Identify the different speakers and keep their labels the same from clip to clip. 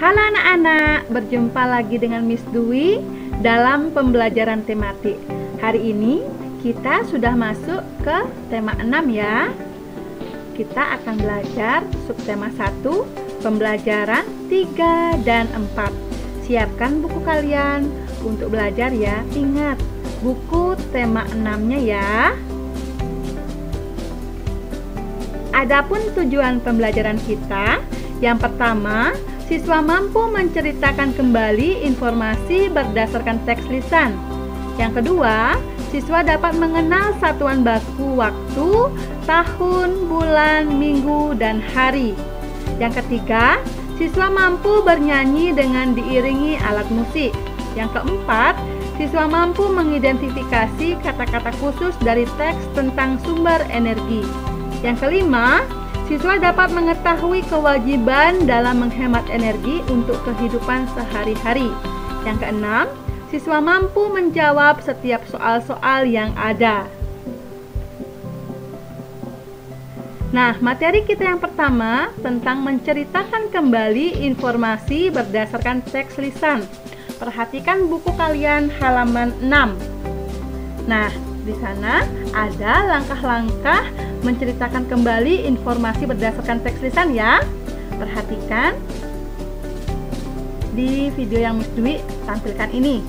Speaker 1: Halo anak-anak, berjumpa lagi dengan Miss Dwi dalam pembelajaran tematik. Hari ini kita sudah masuk ke tema 6 ya. Kita akan belajar subtema 1, pembelajaran 3 dan 4. Siapkan buku kalian untuk belajar ya. Ingat, buku tema 6-nya ya. Adapun tujuan pembelajaran kita, yang pertama, siswa mampu menceritakan kembali informasi berdasarkan teks lisan. Yang kedua, siswa dapat mengenal satuan baku waktu, tahun, bulan, minggu, dan hari. Yang ketiga, siswa mampu bernyanyi dengan diiringi alat musik. Yang keempat, siswa mampu mengidentifikasi kata-kata khusus dari teks tentang sumber energi. Yang kelima, siswa dapat mengetahui kewajiban dalam menghemat energi untuk kehidupan sehari-hari. Yang keenam, siswa mampu menjawab setiap soal-soal yang ada. Nah, materi kita yang pertama tentang menceritakan kembali informasi berdasarkan teks lisan. Perhatikan buku kalian halaman 6. Nah, di sana ada langkah-langkah menceritakan kembali informasi berdasarkan teks lisan ya. Perhatikan di video yang Miss Dwi tampilkan ini.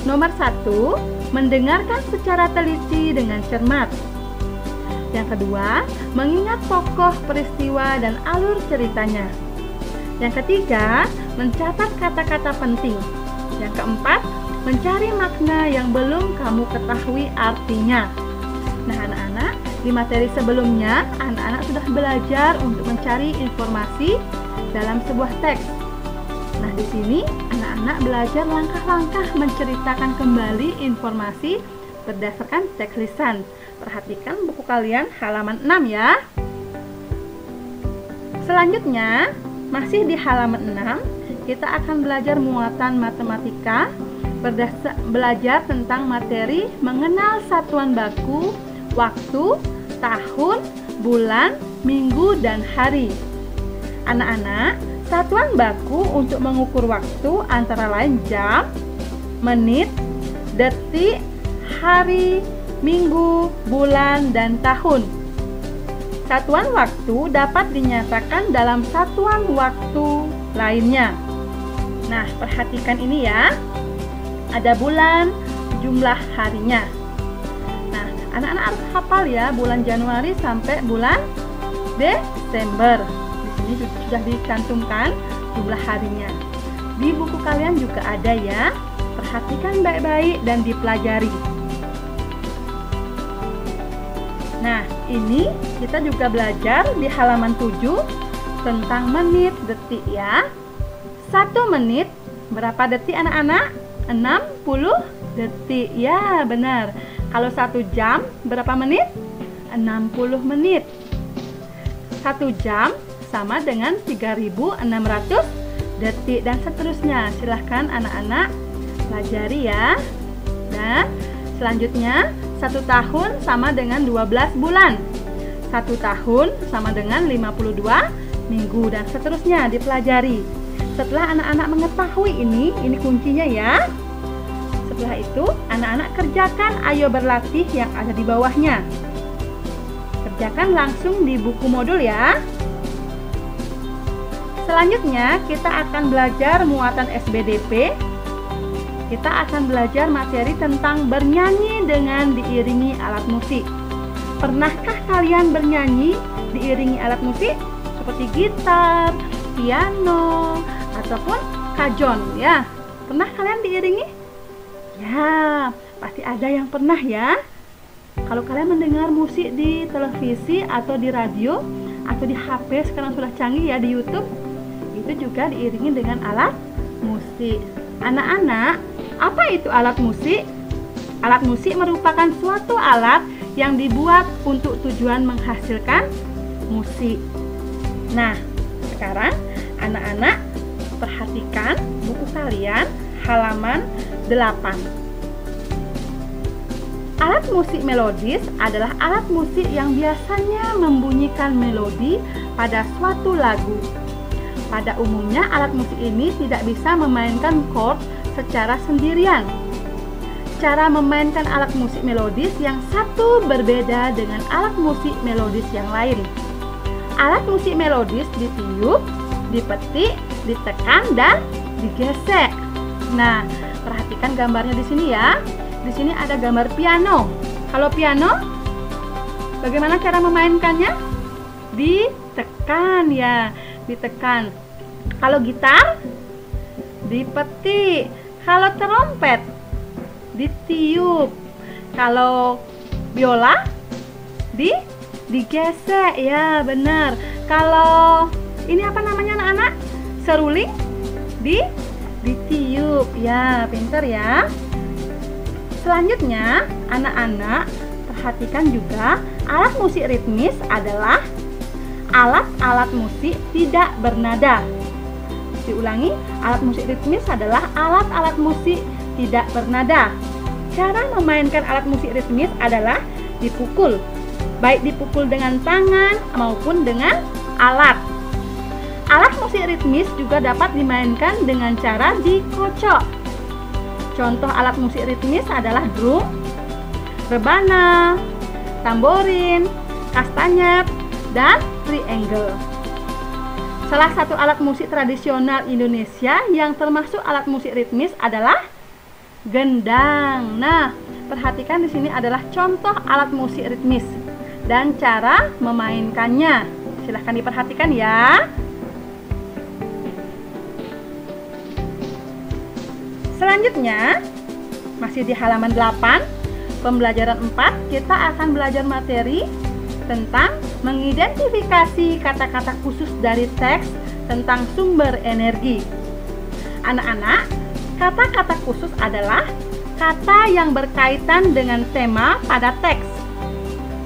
Speaker 1: Nomor 1, mendengarkan secara teliti dengan cermat. Yang kedua, mengingat tokoh, peristiwa, dan alur ceritanya. Yang ketiga, mencatat kata-kata penting. Yang keempat, mencari makna yang belum kamu ketahui artinya. Nah anak-anak, di materi sebelumnya anak-anak sudah belajar untuk mencari informasi dalam sebuah teks. Nah di sini anak-anak belajar langkah-langkah menceritakan kembali informasi berdasarkan teks lisan. Perhatikan buku kalian halaman 6 ya. Selanjutnya, masih di halaman 6, kita akan belajar muatan matematika, belajar tentang materi mengenal satuan baku, waktu, tahun, bulan, minggu, dan hari. Anak-anak, satuan baku untuk mengukur waktu antara lain jam, menit, detik, hari, minggu, bulan, dan tahun. Satuan waktu dapat dinyatakan dalam satuan waktu lainnya. Nah, perhatikan ini ya. Ada bulan, jumlah harinya. Nah, anak-anak harus hafal ya bulan Januari sampai bulan Desember. Di sini sudah dicantumkan jumlah harinya. Di buku kalian juga ada ya. Perhatikan baik-baik dan dipelajari. Nah, ini kita juga belajar di halaman 7 tentang menit, detik ya. 1 menit berapa detik anak-anak? 60 detik. Ya, benar. Kalau 1 jam berapa menit? 60 menit. 1 jam sama dengan 3600 detik dan seterusnya. Silahkan anak-anak pelajari ya. Dan selanjutnya 1 tahun sama dengan 12 bulan. 1 tahun sama dengan 52 minggu dan seterusnya dipelajari. Setelah anak-anak mengetahui ini kuncinya ya. Setelah itu, anak-anak kerjakan ayo berlatih yang ada di bawahnya. Kerjakan langsung di buku modul ya. Selanjutnya, kita akan belajar muatan SBDP. Kita akan belajar materi tentang bernyanyi dengan diiringi alat musik. Pernahkah kalian bernyanyi diiringi alat musik? Seperti gitar, piano, ataupun kajon ya. Pernah kalian diiringi? Ya, pasti ada yang pernah ya. Kalau kalian mendengar musik di televisi atau di radio atau di HP, sekarang sudah canggih ya di YouTube, itu juga diiringi dengan alat musik. Anak-anak, apa itu alat musik? Alat musik merupakan suatu alat yang dibuat untuk tujuan menghasilkan musik. Nah, sekarang anak-anak perhatikan buku kalian halaman 8. Alat musik melodis adalah alat musik yang biasanya membunyikan melodi pada suatu lagu. Pada umumnya alat musik ini tidak bisa memainkan chord secara sendirian. Cara memainkan alat musik melodis yang satu berbeda dengan alat musik melodis yang lain. Alat musik melodis ditiup, dipetik, ditekan, dan digesek. Nah, perhatikan gambarnya di sini ya. Di sini ada gambar piano. Kalau piano, bagaimana cara memainkannya? Ditekan ya, ditekan. Kalau gitar, dipetik. Kalau trompet, ditiup. Kalau biola, digesek ya, benar. Kalau ini apa namanya anak-anak? Seruling, ditiup ya, pinter ya. Selanjutnya, anak-anak perhatikan juga alat musik ritmis adalah alat-alat musik tidak bernada. Diulangi, alat musik ritmis adalah alat-alat musik tidak bernada. Cara memainkan alat musik ritmis adalah dipukul, baik dipukul dengan tangan maupun dengan alat. Alat musik ritmis juga dapat dimainkan dengan cara dikocok. Contoh alat musik ritmis adalah drum, rebana, tamborin, kastanyet, dan triangle. Salah satu alat musik tradisional Indonesia yang termasuk alat musik ritmis adalah gendang. Nah, perhatikan di sini adalah contoh alat musik ritmis dan cara memainkannya. Silahkan diperhatikan ya. Selanjutnya, masih di halaman 8, pembelajaran 4, kita akan belajar materi tentang mengidentifikasi kata-kata khusus dari teks tentang sumber energi. Anak-anak, kata-kata khusus adalah kata yang berkaitan dengan tema pada teks.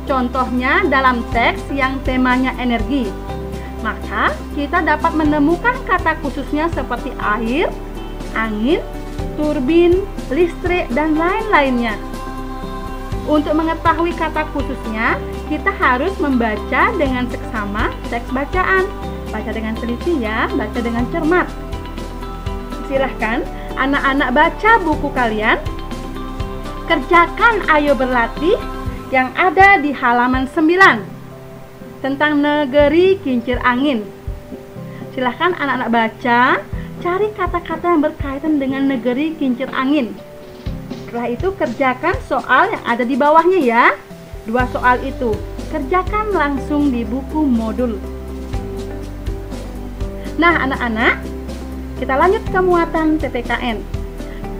Speaker 1: Contohnya dalam teks yang temanya energi, maka kita dapat menemukan kata khususnya seperti air, angin, turbin, listrik, dan lain-lainnya. Untuk mengetahui kata khususnya, kita harus membaca dengan seksama teks bacaan. Baca dengan teliti ya, baca dengan cermat. Silahkan anak-anak baca buku kalian. Kerjakan ayo berlatih yang ada di halaman 9 tentang negeri kincir angin. Silahkan anak-anak baca, cari kata-kata yang berkaitan dengan negeri kincir angin. Setelah itu kerjakan soal yang ada di bawahnya ya. 2 soal itu kerjakan langsung di buku modul. Nah anak-anak, kita lanjut ke muatan PPKN.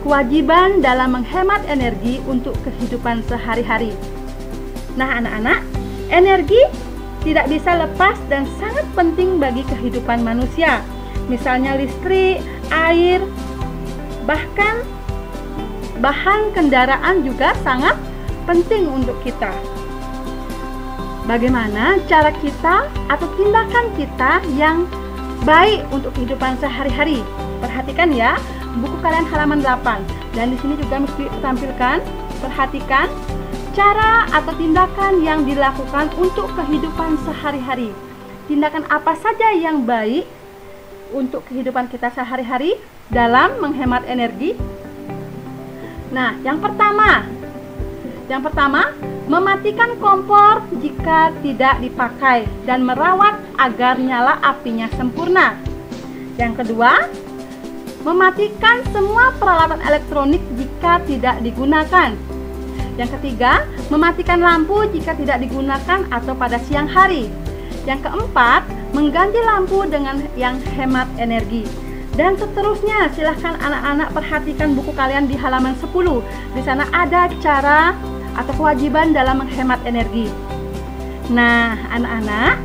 Speaker 1: Kewajiban dalam menghemat energi untuk kehidupan sehari-hari. Nah anak-anak, energi tidak bisa lepas dan sangat penting bagi kehidupan manusia. Misalnya listrik, air, bahkan bahan kendaraan juga sangat penting untuk kita. Bagaimana cara kita atau tindakan kita yang baik untuk kehidupan sehari-hari? Perhatikan ya, buku kalian halaman 8. Dan di sini juga mesti ditampilkan, perhatikan cara atau tindakan yang dilakukan untuk kehidupan sehari-hari. Tindakan apa saja yang baik untuk kehidupan kita sehari-hari dalam menghemat energi? Nah, yang pertama, mematikan kompor jika tidak dipakai dan merawat agar nyala apinya sempurna. Yang kedua, mematikan semua peralatan elektronik jika tidak digunakan. Yang ketiga, mematikan lampu jika tidak digunakan atau pada siang hari. Yang keempat, mengganti lampu dengan yang hemat energi. Dan seterusnya, silahkan anak-anak perhatikan buku kalian di halaman 10. Di sana ada cara atau kewajiban dalam menghemat energi. Nah, anak-anak,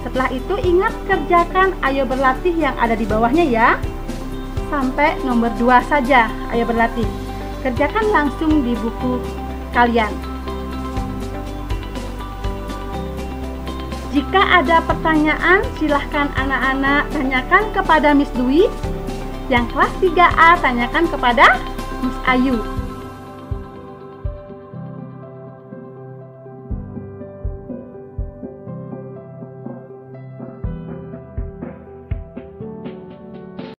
Speaker 1: setelah itu ingat kerjakan ayo berlatih yang ada di bawahnya ya. Sampai nomor 2 saja ayo berlatih. Kerjakan langsung di buku kalian. Jika ada pertanyaan, silahkan anak-anak tanyakan kepada Miss Dwi. Yang kelas 3A tanyakan kepada Miss Ayu.